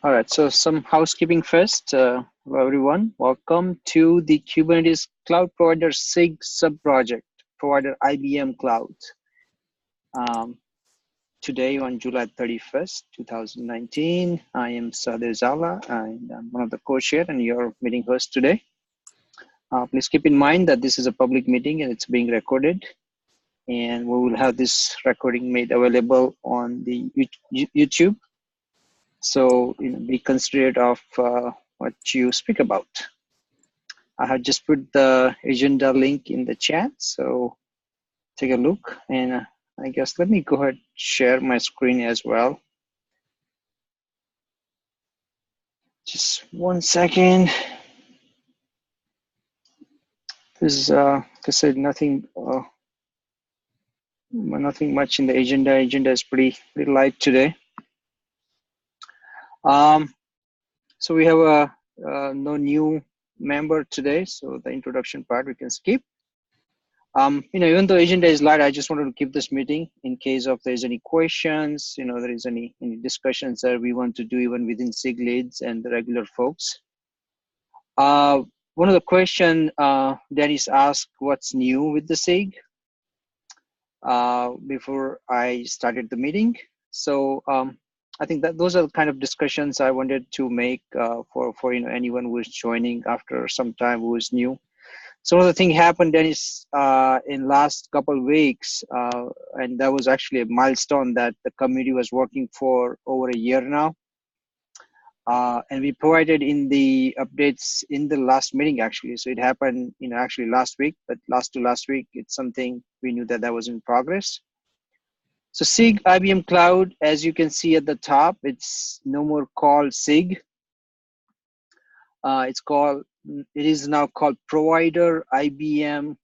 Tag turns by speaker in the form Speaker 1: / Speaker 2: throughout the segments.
Speaker 1: All right, so some housekeeping first. Hello, everyone. Welcome to the Kubernetes Cloud Provider SIG subproject, provider IBM Cloud. Today on July 31st, 2019, I am Sadir Zala, and I'm one of the co-chair and your meeting host today. Please keep in mind that this is a public meeting and it's being recorded, and we will have this recording made available on the YouTube. So be considerate of what you speak about. I have just put the agenda link in the chat, so take a look. And I guess let me go ahead and share my screen as well. Just 1 second. This is, like I said, nothing much in the agenda. Agenda is pretty light today. So we have no new member today, so the introduction part we can skip. Even though agenda is light, I just wanted to keep this meeting in case of there's any questions, there is any discussions that we want to do even within SIG leads and the regular folks. One of the question Dennis asked, what's new with the SIG? Before I started the meeting. So I think that those are the kind of discussions I wanted to make for anyone who is joining after some time who is new. So the thing happened, Dennis, in last couple of weeks, and that was actually a milestone that the community was working for over a year now. And we provided in the updates in the last meeting, actually. So it happened, actually last week, but last week, it's something we knew that was in progress. So SIG IBM Cloud, as you can see at the top, it's no more called SIG. It is now called Provider IBM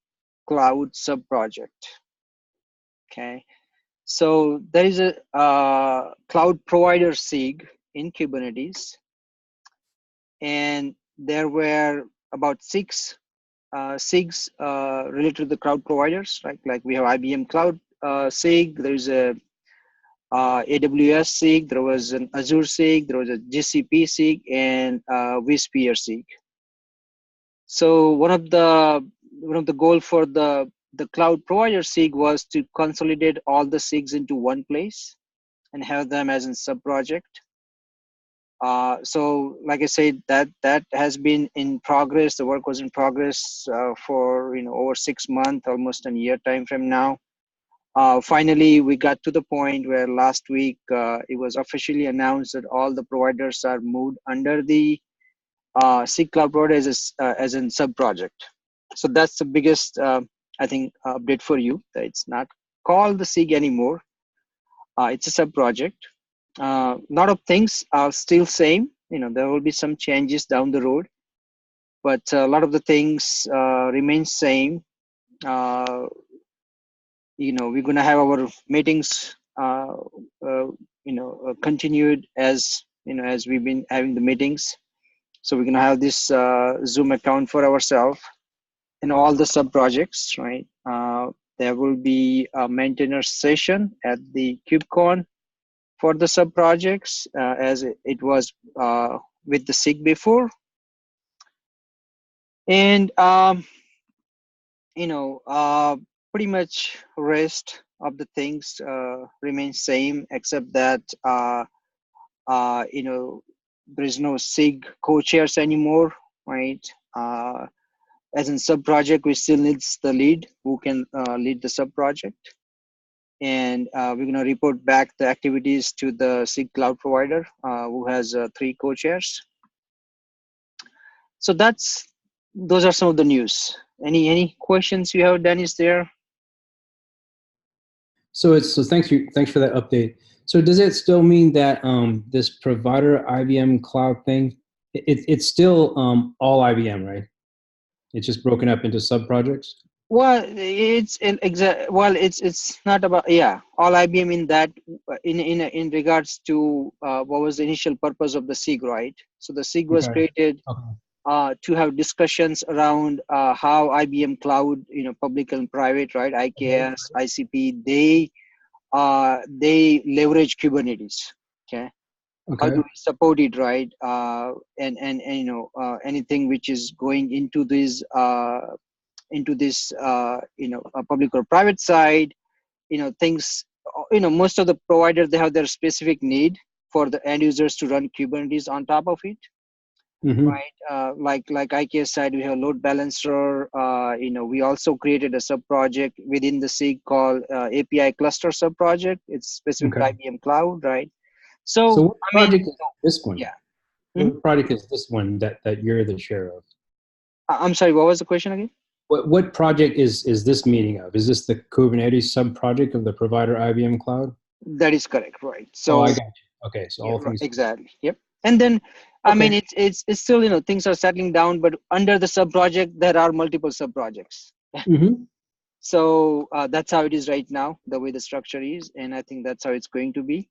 Speaker 1: Cloud SubProject. Okay, so there is a cloud provider SIG in Kubernetes, and there were about 6 SIGs related to the cloud providers, right? Like we have IBM Cloud SIG, there's a AWS SIG, there was an Azure SIG, there was a GCP SIG, and vSphere SIG. So one of the goal for the cloud provider SIG was to consolidate all the SIGs into one place and have them as a sub-project. So like I said, that has been in progress. The work was in progress for over 6 months, almost a year time frame now. Finally, we got to the point where last week it was officially announced that all the providers are moved under the SIG Cloud Provider as a sub-project. So that's the biggest, I think, update for you. That it's not called the SIG anymore. It's a sub-project. A lot of things are still same. There will be some changes down the road, but a lot of the things remain same. We're going to have our meetings, continued as we've been having the meetings. So we're going to have this Zoom account for ourselves in all the sub-projects, right? There will be a maintainer session at the KubeCon for the sub-projects as it was with the SIG before. And, pretty much rest of the things remain same, except that, there is no SIG co-chairs anymore, right? As in sub-project, we still needs the lead who can lead the sub-project. And we're going to report back the activities to the SIG cloud provider who has 3 co-chairs. So those are some of the news. Any questions you have, Dennis, there?
Speaker 2: So thanks for that update. So does it still mean that this provider IBM cloud thing, it's still all IBM, right? It's just broken up into sub-projects?
Speaker 1: Well, it's not about, all IBM in that in regards to what was the initial purpose of the SIG, right? So the SIG was created to have discussions around how IBM Cloud, public and private, right? IKS, ICP, they leverage Kubernetes. Okay, How
Speaker 2: Okay.
Speaker 1: do we support it, right? And anything which is going into this public or private side, things, most of the providers, they have their specific need for the end users to run Kubernetes on top of it,
Speaker 2: Mm-hmm.
Speaker 1: right? Like IKS side, we have load balancer. We also created a sub project within the SIG called API cluster sub project. It's specific to
Speaker 2: Okay.
Speaker 1: IBM Cloud, right?
Speaker 2: So
Speaker 1: So
Speaker 2: what
Speaker 1: I mean,
Speaker 2: project is this one?
Speaker 1: yeah. Mhm.
Speaker 2: What project is this one that you're the chair of?
Speaker 1: I'm sorry, what was the question again?
Speaker 2: What project is this meeting of? Is this the Kubernetes sub project of the provider IBM Cloud?
Speaker 1: That is correct, right?
Speaker 2: Oh, I
Speaker 1: So
Speaker 2: got you. Okay, so
Speaker 1: yeah,
Speaker 2: all
Speaker 1: right,
Speaker 2: things.
Speaker 1: exactly. Yep. And then, I mean,
Speaker 2: Okay.
Speaker 1: it's still, things are settling down, but under the sub project, there are multiple sub projects.
Speaker 2: Mm-hmm.
Speaker 1: So that's how it is right now, the way the structure is, and I think that's how it's going to be.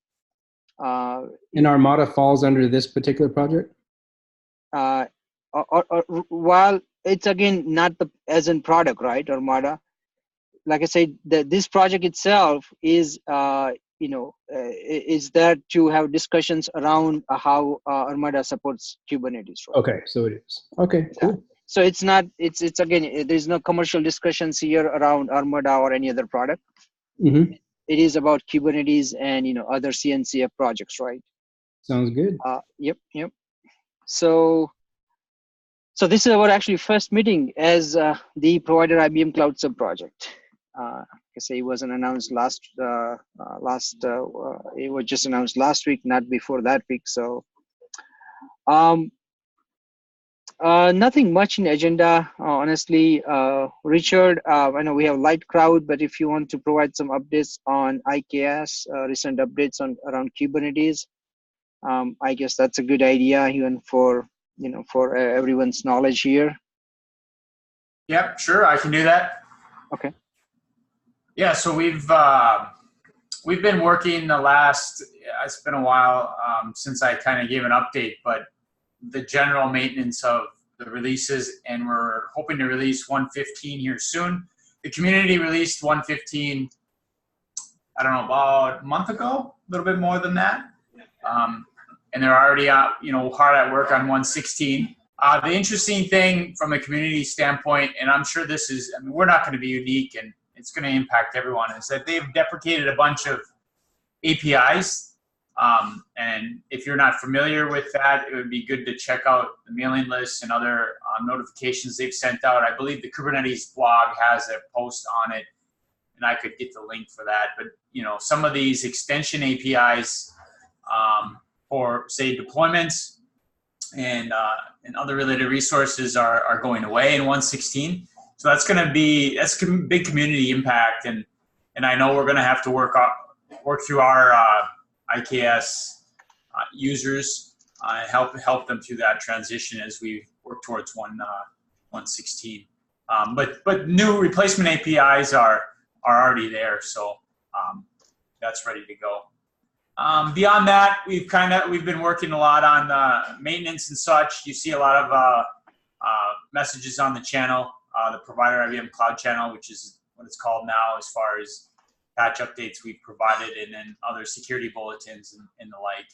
Speaker 1: Uh,
Speaker 2: And Armada falls under this particular project?
Speaker 1: uh, or while it's again not the as in product, right, Armada, like I said, this project itself is is there to have discussions around how Armada supports Kubernetes, right?
Speaker 2: Okay, so it is. Okay,
Speaker 1: Yeah.
Speaker 2: cool.
Speaker 1: So it's not, it's again, there's no commercial discussions here around Armada or any other product.
Speaker 2: Mm-hmm.
Speaker 1: It is about Kubernetes and other CNCF projects, right?
Speaker 2: Sounds good.
Speaker 1: Yep. So this is our actually first meeting as the provider IBM Cloud SubProject. I say it wasn't announced it was just announced last week, not before that week. So nothing much in agenda, honestly. Richard, I know we have light crowd, but if you want to provide some updates on IKS, recent updates on around Kubernetes, I guess that's a good idea, even for everyone's knowledge here.
Speaker 3: Yep, sure, I can do that.
Speaker 1: Okay.
Speaker 3: Yeah, so we've been working the last. It's been a while since I kind of gave an update, but the general maintenance of the releases, and we're hoping to release 1.15 here soon. The community released 1.15, I don't know, about a month ago, a little bit more than that. And they're already hard at work on 1.16. The interesting thing from a community standpoint, and I'm sure this is, we're not going to be unique and it's going to impact everyone, is that they've deprecated a bunch of APIs. And if you're not familiar with that, it would be good to check out the mailing lists and other notifications they've sent out. I believe the Kubernetes blog has a post on it, and I could get the link for that. But some of these extension APIs for, say, deployments and other related resources are going away in 1.16. So that's a big community impact, and I know we're going to have to work through our IKS users and help them through that transition as we work towards 1.16. But new replacement APIs are already there, so that's ready to go. Beyond that, we've been working a lot on maintenance and such. You see a lot of messages on the channel, the provider IBM Cloud channel, which is what it's called now, as far as patch updates we've provided, and then other security bulletins and the like.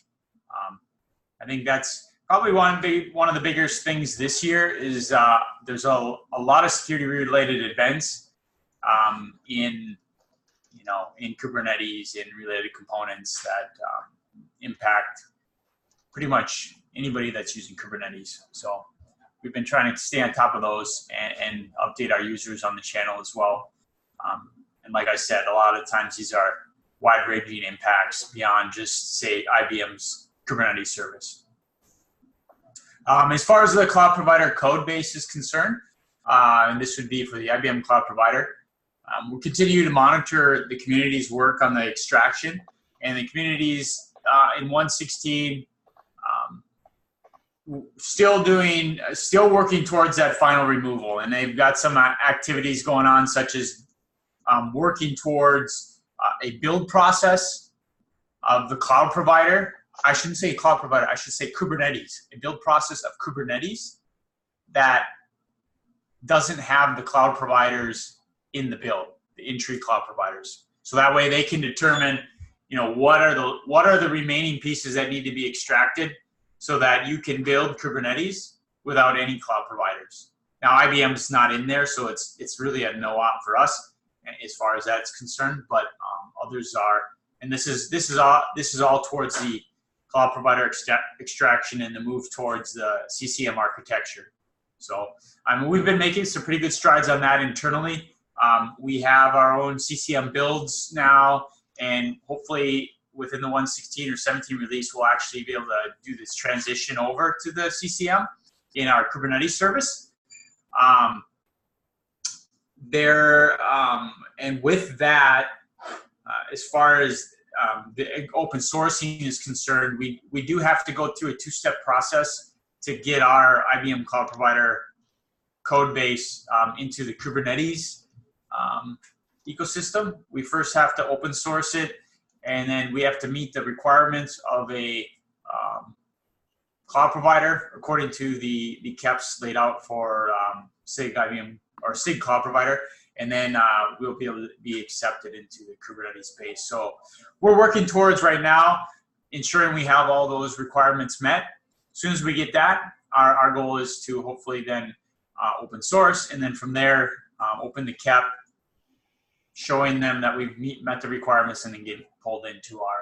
Speaker 3: I think that's probably one of the biggest things this year is there's a lot of security related events in Kubernetes and related components that impact pretty much anybody that's using Kubernetes. So we've been trying to stay on top of those and update our users on the channel as well. And like I said, a lot of times these are wide-ranging impacts beyond just, say, IBM's Kubernetes service. As far as the cloud provider code base is concerned, and this would be for the IBM Cloud Provider, we'll continue to monitor the community's work on the extraction, and the communities in 1.16 still working towards that final removal, and they've got some activities going on, such as working towards a build process of the cloud provider. I shouldn't say cloud provider, I should say Kubernetes, a build process of Kubernetes that doesn't have the cloud providers in the build, the in-tree cloud providers. So that way they can determine, what are the remaining pieces that need to be extracted so that you can build Kubernetes without any cloud providers. Now IBM's not in there, so it's really a no op for us as far as that's concerned, but others are, and this is all towards the cloud provider extraction and the move towards the CCM architecture. So we've been making some pretty good strides on that internally. We have our own CCM builds now, and hopefully within the 1.16 or 17 release, we'll actually be able to do this transition over to the CCM in our Kubernetes service. And with that, as far as the open sourcing is concerned, we do have to go through a two-step process to get our IBM Cloud Provider code base into the Kubernetes ecosystem. We first have to open source it, and then we have to meet the requirements of a cloud provider according to the KEPs laid out for SIG IBM or SIG Cloud Provider, and then we'll be able to be accepted into the Kubernetes space. So we're working towards right now ensuring we have all those requirements met. As soon as we get that, our goal is to hopefully then open source, and then from there open the KEP, showing them that we've met the requirements, and then get pulled into our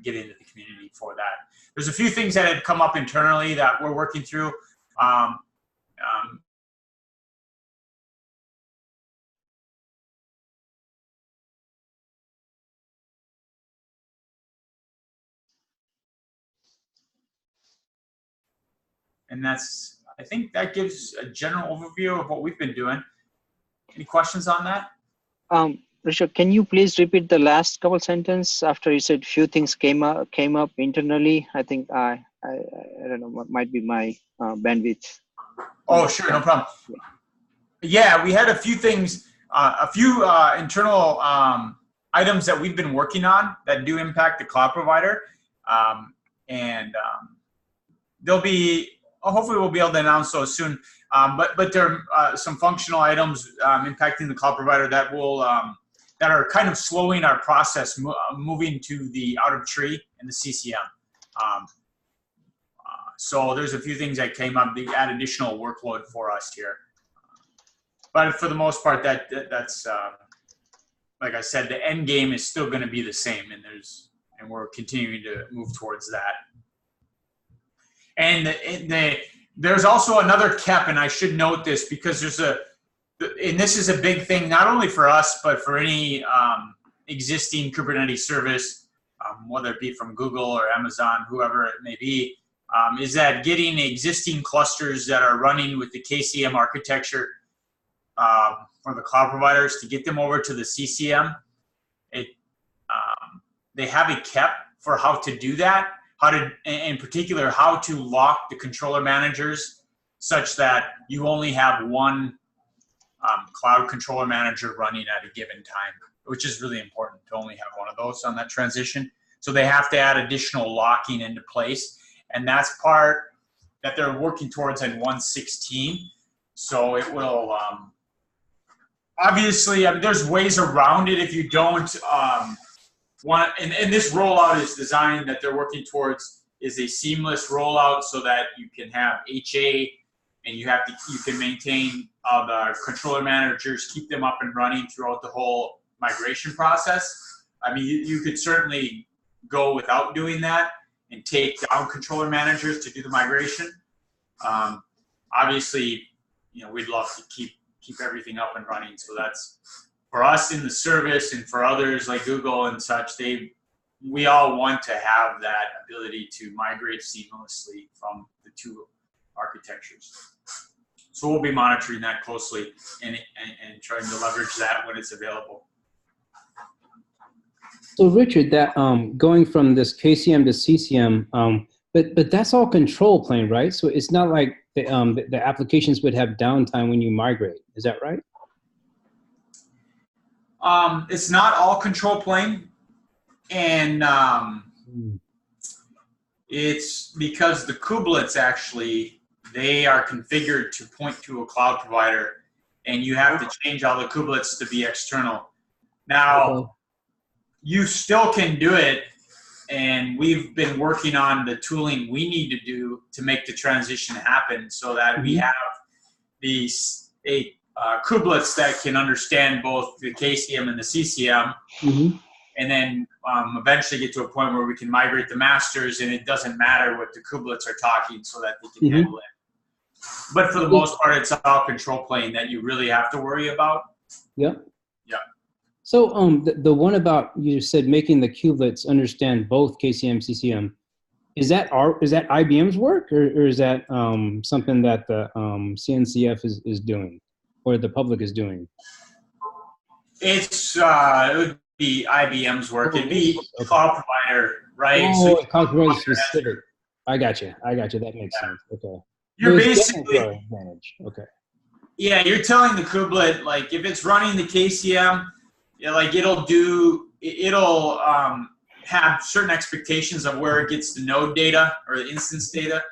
Speaker 3: get into the community for that. There's a few things that had come up internally that we're working through. And I think that gives a general overview of what we've been doing. Any questions on that?
Speaker 1: Richard, can you please repeat the last couple sentences after you said few things came up internally? I think I don't know, what might be my bandwidth.
Speaker 3: Oh, sure, no problem. Yeah, we had a few things, a few internal items that we've been working on that do impact the cloud provider, and they'll be. Hopefully, we'll be able to announce those soon. But there are some functional items impacting the cloud provider that will that are kind of slowing our process moving to the out of tree and the CCM. So there's a few things that came up that add additional workload for us here. But for the most part, that's like I said, the end game is still going to be the same, and we're continuing to move towards that. And there's also another KEP, and I should note this because and this is a big thing, not only for us, but for any existing Kubernetes service, whether it be from Google or Amazon, whoever it may be, is that getting existing clusters that are running with the KCM architecture for the cloud providers to get them over to the CCM. They have a KEP for how to do that. In particular, how to lock the controller managers such that you only have one cloud controller manager running at a given time, which is really important to only have one of those on that transition. So they have to add additional locking into place, and that's part that they're working towards in 1.16. So it will, obviously, there's ways around it if you don't and this rollout is designed that they're working towards is a seamless rollout so that you can have HA and you can maintain the controller managers, keep them up and running throughout the whole migration process. I mean, you could certainly go without doing that and take down controller managers to do the migration. Obviously, we'd love to keep everything up and running. So that's for us in the service, and for others like Google and such, we all want to have that ability to migrate seamlessly from the two architectures. So we'll be monitoring that closely and trying to leverage that when it's available.
Speaker 2: So Richard, that going from this KCM to CCM, but that's all control plane, right? So it's not like the applications would have downtime when you migrate. Is that right?
Speaker 3: It's not all control plane, and it's because the kubelets actually, they are configured to point to a cloud provider, and you have to change all the kubelets to be external. Now, you still can do it. And we've been working on the tooling we need to do to make the transition happen so that we have these kubelets that can understand both the KCM and the CCM. And then eventually get to a point where we can migrate the masters and it doesn't matter what the kubelets are talking so that they can handle it. But for the most part, it's all control plane that you really have to worry about.
Speaker 2: Yep.
Speaker 3: Yeah.
Speaker 2: So the one about, you said making the kubelets understand both KCM, CCM, is that IBM's work, or is that something that the CNCF is doing, or the public is doing?
Speaker 3: It would be IBM's work. It'd be cloud provider, right?
Speaker 2: Oh, so cloud provider specific. I got you. That makes sense. Okay.
Speaker 3: You're basically
Speaker 2: advantage. Okay.
Speaker 3: Yeah, you're telling the kubelet, like, if it's running the KCM, like it'll have certain expectations of where it gets the node data or the instance data,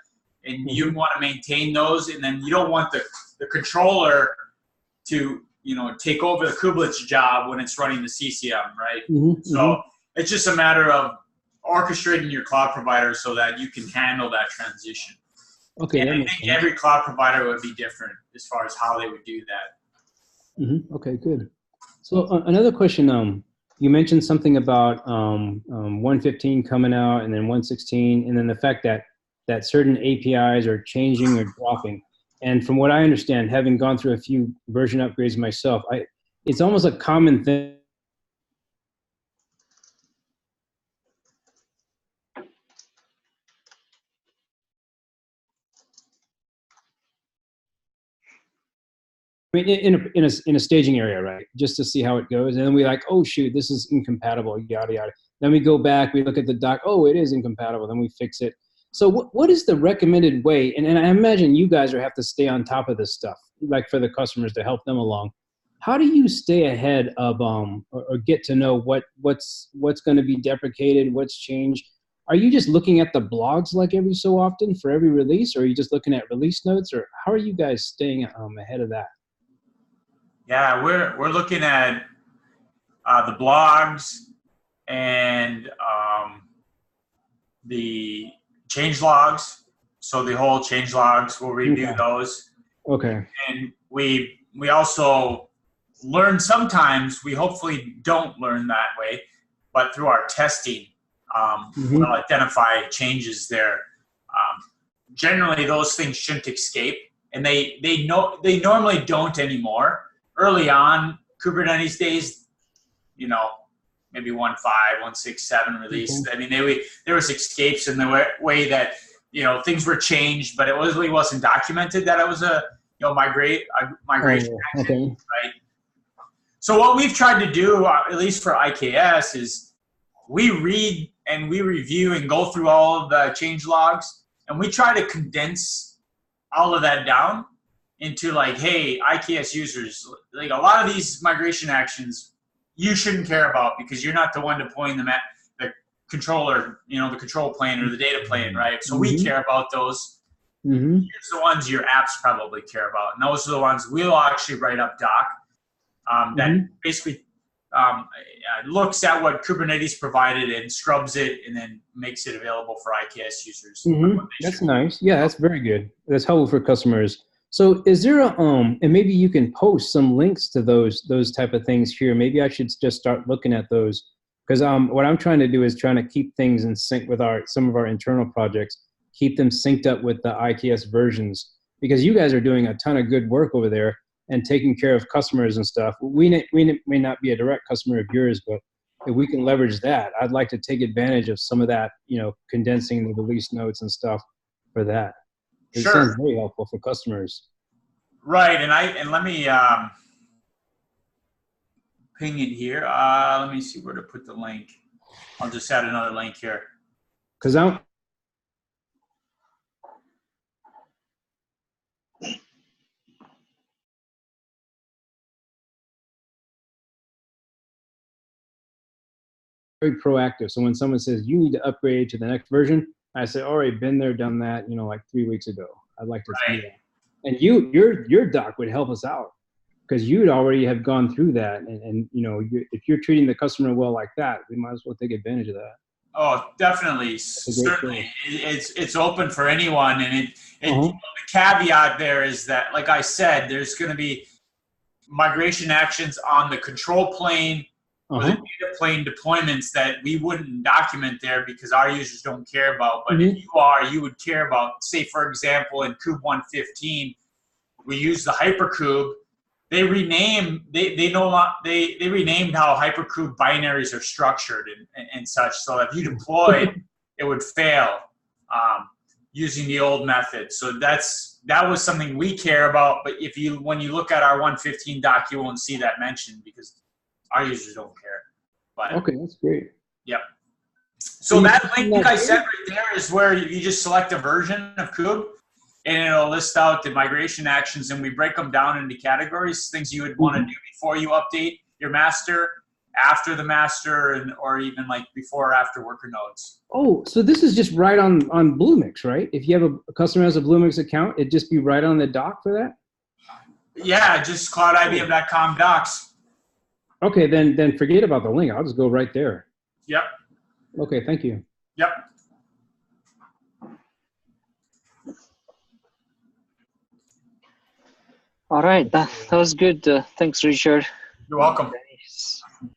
Speaker 3: and you want to maintain those, and then you don't want the controller to take over the kubelet's job when it's running the CCM, right? So it's just a matter of orchestrating your cloud provider so that you can handle that transition.
Speaker 2: Okay.
Speaker 3: And I think every cloud provider would be different as far as how they would do that.
Speaker 2: Okay, good. So another question, you mentioned something about 115 coming out and then 116, and then the fact that certain APIs are changing or dropping. And from what I understand, having gone through a few version upgrades myself, it's almost a common thing. I mean, in a staging area, right? Just to see how it goes, and then we like, oh shoot, this is incompatible, yada yada. Then we go back, we look at the doc, oh, it is incompatible. Then we fix it. So what is the recommended way? And I imagine you guys have to stay on top of this stuff, like for the customers to help them along. How do you stay ahead of or get to know what's going to be deprecated, what's changed? Are you just looking at the blogs like every so often for every release, or are you just looking at release notes, or how are you guys staying ahead of that?
Speaker 3: Yeah, we're looking at the blogs and the change logs. So the whole change logs, we'll review those.
Speaker 2: Okay.
Speaker 3: And we also learn sometimes. We hopefully don't learn that way, but through our testing, we'll identify changes there. Generally, those things shouldn't escape, and they normally don't anymore. Early on, Kubernetes days, maybe 1.5, 1.6.7 release. I mean, there was escapes in the way that things were changed, but it really wasn't documented that it was a migration action, right? So what we've tried to do, at least for IKS, is we read and we review and go through all of the change logs, and we try to condense all of that down into like, hey, IKS users, like a lot of these migration actions you shouldn't care about because you're not the one deploying them at the controller, the control plane or the data plane, right? So we care about those. Here's the ones your apps probably care about. And those are the ones we'll actually write up doc that basically looks at what Kubernetes provided and scrubs it and then makes it available for IKS users.
Speaker 2: That's nice. Yeah, that's very good. That's helpful for customers. So is there and maybe you can post some links to those type of things here. Maybe I should just start looking at those, because what I'm trying to do is trying to keep things in sync with some of our internal projects, keep them synced up with the IKS versions, because you guys are doing a ton of good work over there and taking care of customers and stuff. We may not be a direct customer of yours, but if we can leverage that, I'd like to take advantage of some of that, condensing the release notes and stuff for that. It sounds very helpful for customers.
Speaker 3: Right, and let me ping it here. Let me see where to put the link. I'll just add another link here.
Speaker 2: Because I'm very proactive. So when someone says you need to upgrade to the next version, I say, all right, been there, done that, like 3 weeks ago. I'd like to see that. And your doc would help us out. because you'd already have gone through that, and if you're treating the customer well like that, we might as well take advantage of that.
Speaker 3: Oh, definitely.
Speaker 2: That's a great
Speaker 3: Certainly.
Speaker 2: choice.
Speaker 3: It's open for anyone. And
Speaker 2: Uh-huh.
Speaker 3: the caveat there is that, like I said, there's going to be migration actions on the control plane or the data plane deployments that we wouldn't document there because our users don't care about. But if you would care about, say, for example, in Kube 115, we use the hyperkube. They renamed how hyperkube binaries are structured and such. So if you deployed, it would fail using the old method. So that was something we care about. But when you look at our 115 doc, you won't see that mentioned because our users don't care. But
Speaker 2: okay, that's great.
Speaker 3: Yep. So that link I sent right there is where you just select a version of Kube. And it'll list out the migration actions, and we break them down into categories, things you would want to do before you update your master, after the master, or even like before or after worker nodes.
Speaker 2: Oh, so this is just right on Bluemix, right? If you have a customer has a Bluemix account, it'd just be right on the doc for that?
Speaker 3: Yeah, just cloudibm.com docs.
Speaker 2: Okay, then forget about the link. I'll just go right there.
Speaker 3: Yep.
Speaker 2: Okay, thank you.
Speaker 3: Yep.
Speaker 1: All right, that was good. Thanks, Richard.
Speaker 3: You're welcome.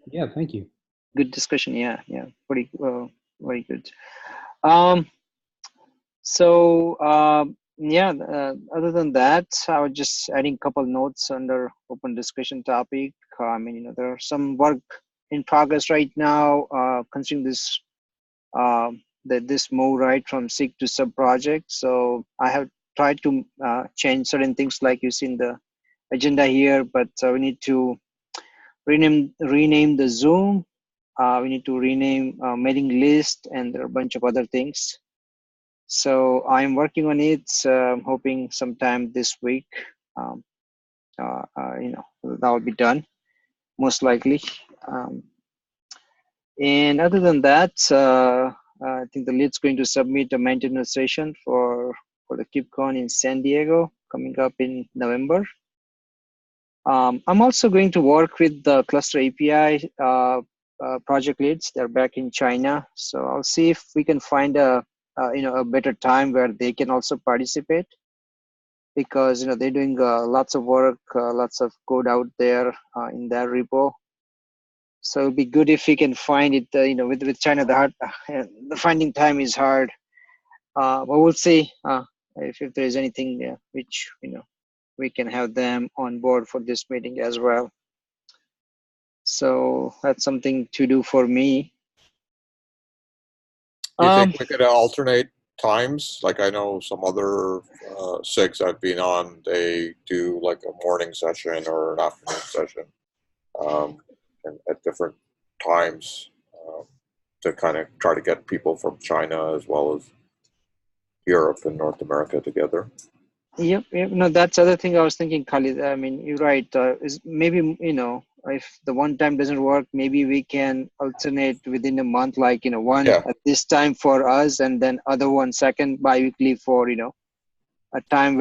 Speaker 2: Yeah, thank you.
Speaker 1: Good discussion. Yeah, pretty very good. Other than that, I was just adding a couple notes under open discussion topic. There are some work in progress right now considering this this move right from SIG to SubProject. So I have tried to change certain things like you see in the agenda here, but we need to rename the Zoom. We need to rename mailing list, and there are a bunch of other things. So I'm working on it. I'm hoping sometime this week, that will be done, most likely. And other than that, I think the lead's going to submit a maintenance session for the KubeCon in San Diego coming up in November. I'm also going to work with the Cluster API project leads. They're back in China, so I'll see if we can find a better time where they can also participate, because they're doing lots of work, lots of code out there in their repo. So it'd be good if we can find it. With China, the finding time is hard. But we'll see if there is anything which we can have them on board for this meeting as well. So that's something to do for me.
Speaker 4: You think we could alternate times? Like I know some other SIGs I've been on, they do like a morning session or an afternoon session and at different times to kind of try to get people from China as well as Europe and North America together.
Speaker 1: Yep. No, that's the other thing I was thinking, Khalid. You're right. Is maybe if the one time doesn't work, maybe we can alternate within a month, like one at this time for us, and then other one second biweekly for a time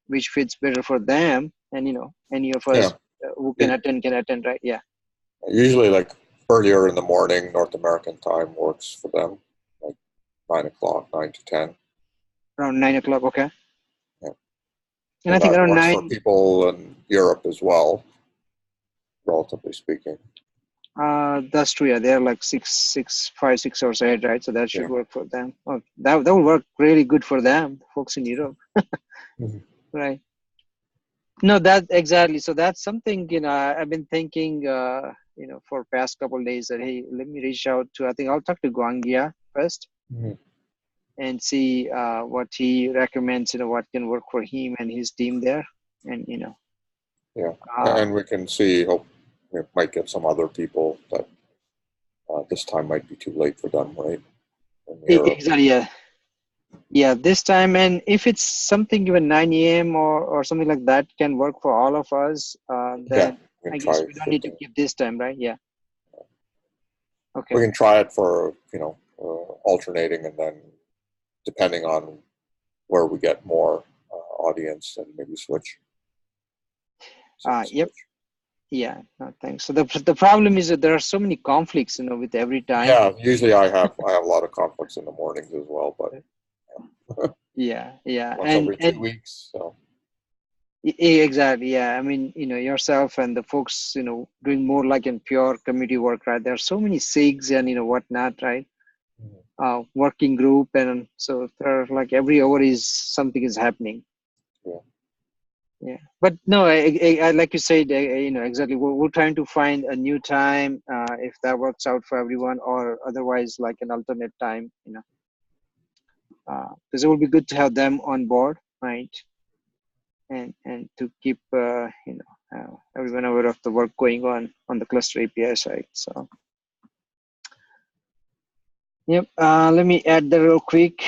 Speaker 1: which fits better for them, and any of us who can attend, right? Yeah.
Speaker 4: Usually, like earlier in the morning, North American time works for them, like 9 o'clock, 9 to 10.
Speaker 1: Around 9 o'clock, okay.
Speaker 4: And
Speaker 1: I think
Speaker 4: that
Speaker 1: around
Speaker 4: works
Speaker 1: 9
Speaker 4: for people in Europe as well, relatively speaking.
Speaker 1: That's true. Yeah, they're like 5, 6 hours ahead, right? So that should work for them. Oh, that will work really good for them, folks in Europe. Right. No, that exactly. So that's something I've been thinking for past couple of days that hey, let me reach out to. I think I'll talk to Guangia first and see what he recommends. What can work for him and his team there, and
Speaker 4: and we can see. Hope we might get some other people that this time might be too late for them, right?
Speaker 1: Exactly. Yeah, this time, and if it's something even 9 a.m. or something like that can work for all of us, then I guess we don't need to keep this time, right? Yeah. Okay.
Speaker 4: We can try it for alternating, and then depending on where we get more audience, then maybe switch.
Speaker 1: Yep. Yeah, no, thanks. So the problem is that there are so many conflicts, with every time.
Speaker 4: Yeah, usually I have a lot of conflicts in the mornings as well, but
Speaker 1: Yeah,
Speaker 4: once every 2 weeks. So
Speaker 1: exactly. Yeah, I mean, yourself and the folks, doing more like in pure community work, right? There are so many SIGs and whatnot, right? Working group, and so there are like every hour is something is happening. Yeah, but no, I like you said, exactly. We're trying to find a new time, if that works out for everyone, or otherwise like an alternate time, because it would be good to have them on board, right? And to keep everyone aware of the work going on the cluster API side. So, yep. Let me add that real quick.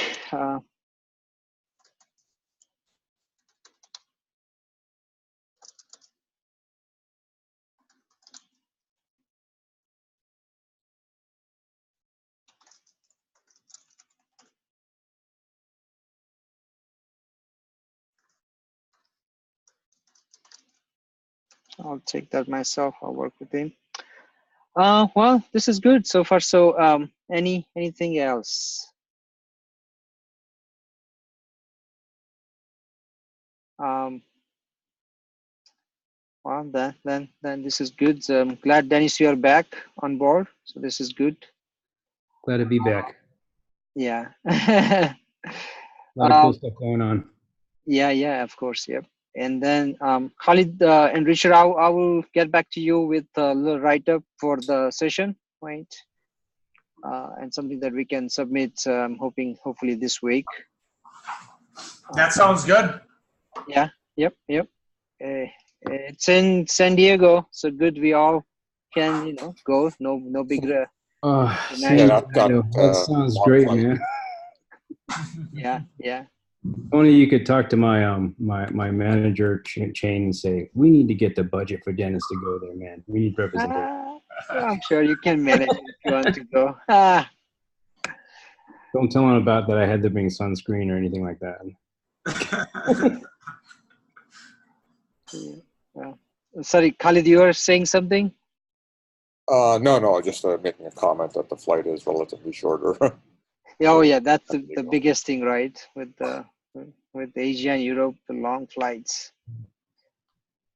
Speaker 1: I'll take that myself. I'll work with him. Well, this is good so far. So, anything else? Well, then this is good. So I'm glad, Dennis, you are back on board. So this is good.
Speaker 2: Glad to be back.
Speaker 1: Yeah.
Speaker 2: A lot of cool stuff going on.
Speaker 1: Yeah, of course. Yep. And then Khalid and Richard, I will get back to you with a little write-up for the session, right? And something that we can submit, hopefully this week.
Speaker 3: That sounds good.
Speaker 1: Yeah, yep. It's in San Diego, so good. We all can, go. No big.
Speaker 2: San
Speaker 4: I've got,
Speaker 2: Diego. That sounds great, man.
Speaker 1: Yeah.
Speaker 2: Only you could talk to my my manager chain and say, we need to get the budget for Dennis to go there, man. We need representation.
Speaker 1: I'm sure you can manage it if you want to go.
Speaker 2: Don't tell him about that I had to bring sunscreen or anything like that.
Speaker 1: Yeah. Sorry, Khalid, you were saying something?
Speaker 4: no, just making a comment that the flight is relatively shorter.
Speaker 1: Oh yeah, that's the biggest thing, right? With Asia and Europe, the long flights.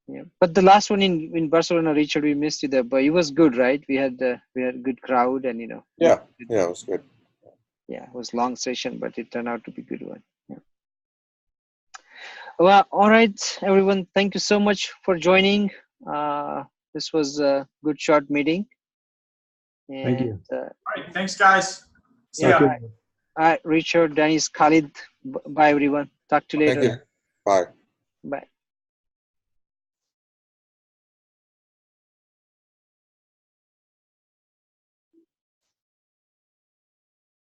Speaker 1: Yeah, but the last one in Barcelona, Richard, we missed you there, but it was good, right? We had a good crowd, and
Speaker 4: Yeah, it was good.
Speaker 1: Yeah, it was long session, but it turned out to be a good one. Yeah. Well, all right, everyone. Thank you so much for joining. This was a good short meeting. And,
Speaker 2: Thank you.
Speaker 3: All right, thanks, guys. See ya.
Speaker 1: All right, Richard, Dennis, Khalid. Bye, everyone. Talk to you later.
Speaker 4: Thank you. Bye.
Speaker 1: Bye.